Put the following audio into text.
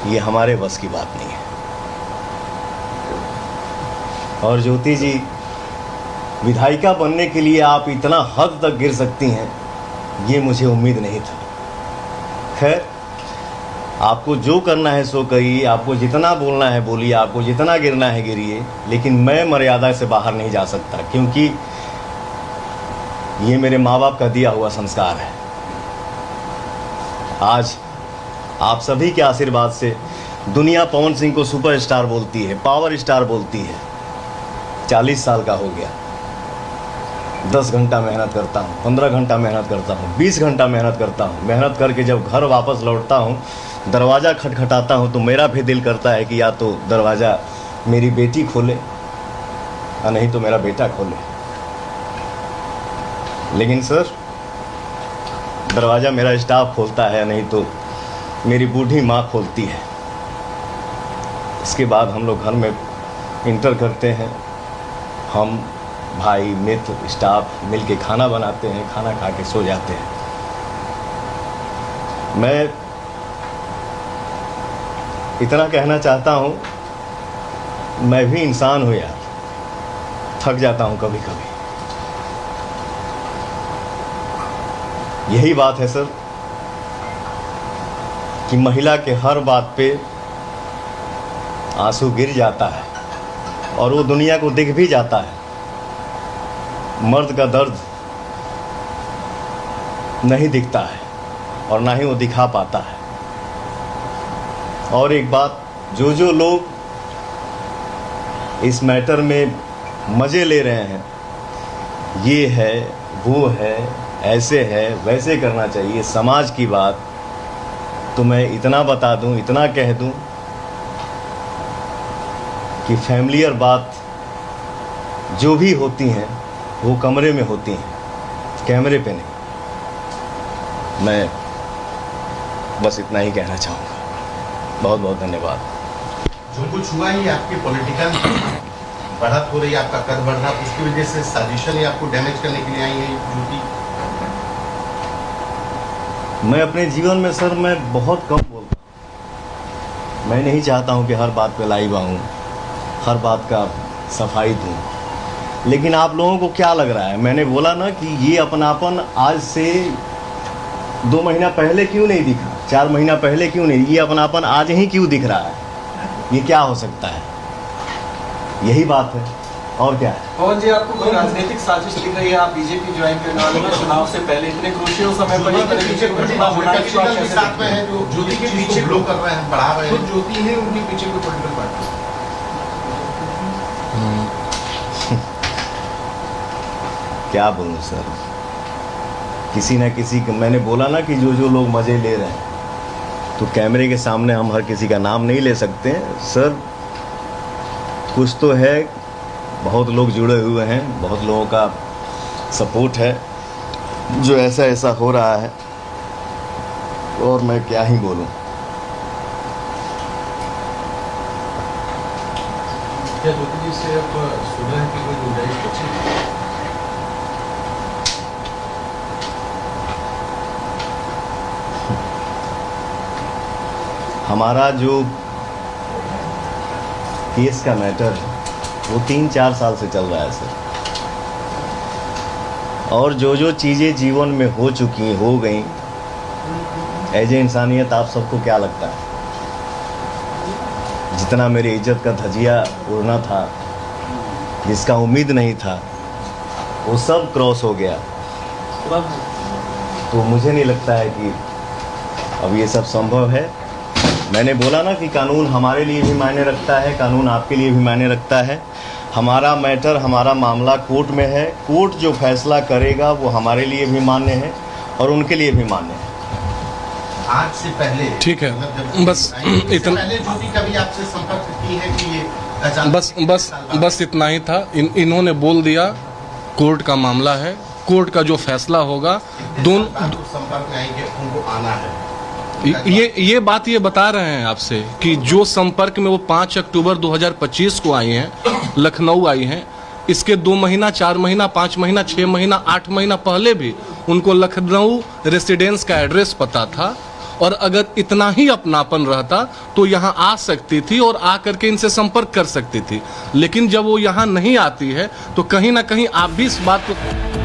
ये हमारे बस की बात नहीं है। और ज्योति जी, विधायिका बनने के लिए आप इतना हद तक गिर सकती हैं, ये मुझे उम्मीद नहीं था। खैर, आपको जो करना है सो करिए, आपको जितना बोलना है बोलिए, आपको जितना गिरना है गिरिए, लेकिन मैं मर्यादा से बाहर नहीं जा सकता, क्योंकि ये मेरे माँ बाप का दिया हुआ संस्कार है। आज आप सभी के आशीर्वाद से दुनिया पवन सिंह को सुपरस्टार बोलती है, पावर स्टार बोलती है। 40 साल का हो गया, 10 घंटा मेहनत करता हूँ, 15 घंटा मेहनत करता हूँ, 20 घंटा मेहनत करता हूँ। मेहनत करके जब घर वापस लौटता हूँ, दरवाज़ा खटखटाता हूँ तो मेरा भी दिल करता है कि या तो दरवाज़ा मेरी बेटी खोले और नहीं तो मेरा बेटा खोले। लेकिन सर, दरवाज़ा मेरा स्टाफ खोलता है, नहीं तो मेरी बूढ़ी माँ खोलती है। इसके बाद हम लोग घर में इंटर करते हैं, हम भाई मित्र स्टाफ मिल के खाना बनाते हैं, खाना खा के सो जाते हैं। मैं इतना कहना चाहता हूँ, मैं भी इंसान हूँ यार, थक जाता हूँ कभी कभी। यही बात है सर कि महिला के हर बात पे आंसू गिर जाता है और वो दुनिया को दिख भी जाता है। मर्द का दर्द नहीं दिखता है और ना ही वो दिखा पाता है। और एक बात, जो लोग इस मैटर में मज़े ले रहे हैं, ये है वो है, ऐसे है वैसे करना चाहिए, समाज की बात, तो मैं इतना बता दूं, इतना कह दूं कि फैमिलियर बात जो भी होती हैं वो कमरे में होती हैं, कैमरे पे नहीं। मैं बस इतना ही कहना चाहूँगा। बहुत बहुत धन्यवाद। जो कुछ हुआ ही आपकी पॉलिटिकल बढ़त हो रही है, आपका कद बढ़ रहा, उसकी वजह से साजिशन ही आपको डैमेज करने के लिए आई है ड्यूटी। मैं अपने जीवन में सर मैं बहुत कम बोलता हूँ। मैं नहीं चाहता हूँ कि हर बात पे लाइव आऊँ, हर बात का सफाई दूँ, लेकिन आप लोगों को क्या लग रहा है? मैंने बोला ना कि ये अपनापन आज से 2 महीना पहले क्यों नहीं दिखा, 4 महीना पहले क्यों नहीं? ये अपनापन आज ही क्यों दिख रहा है? ये क्या हो सकता है? यही बात है, और क्या है? पवन जी, आपको कोई राजनीतिक साजिश दिख रही है? आप बीजेपी ज्वाइन करने वाले हैं, चुनाव से पहले इतने क्रूशियल समय पर साथ में है जो ज्योति के पीछे ग्लो कर रहे हैं, बढ़ा रहे हैं, ज्योति है उनके पीछे कोई पॉलिटिकल पार्टी। क्या बोलूं सर, किसी ना किसी, मैंने बोला ना कि जो लोग मज़े ले रहे हैं, तो कैमरे के सामने हम हर किसी का नाम नहीं ले सकते सर। कुछ तो है, बहुत लोग जुड़े हुए हैं, बहुत लोगों का सपोर्ट है, जो ऐसा हो रहा है, और मैं क्या ही बोलूं। क्या ज्योति जी से अब सुलह की कोई गुंजाइश बची है? हमारा जो केस का मैटर है वो 3-4 साल से चल रहा है सर, और जो चीज़ें जीवन में हो चुकी हो गई, एज ए इंसानियत आप सबको क्या लगता है? जितना मेरी इज्जत का धजिया उड़ना था, जिसका उम्मीद नहीं था, वो सब क्रॉस हो गया। तो मुझे नहीं लगता है कि अब ये सब संभव है। मैंने बोला ना कि कानून हमारे लिए भी मायने रखता है, कानून आपके लिए भी मायने रखता है। हमारा मैटर, हमारा मामला कोर्ट में है, कोर्ट जो फैसला करेगा वो हमारे लिए भी मान्य है और उनके लिए भी मान्य है। आज से पहले ठीक है, बस इतना, पहले ज्योति कभी आपसे संपर्क की है कि ये बस इतना ही था। इन्होंने बोल दिया कोर्ट का मामला है, कोर्ट का जो फैसला होगा, दोनों संपर्क में आएंगे, उनको आना है। ये बात ये बता रहे हैं आपसे कि जो संपर्क में वो 5 अक्टूबर 2025 को आई हैं, लखनऊ आई हैं, इसके 2 महीना, 4 महीना, 5 महीना, 6 महीना, 8 महीना पहले भी उनको लखनऊ रेसिडेंस का एड्रेस पता था और अगर इतना ही अपनापन रहता तो यहाँ आ सकती थी और आ करके इनसे संपर्क कर सकती थी। लेकिन जब वो यहाँ नहीं आती है तो कहीं ना कहीं आप भी इस बात को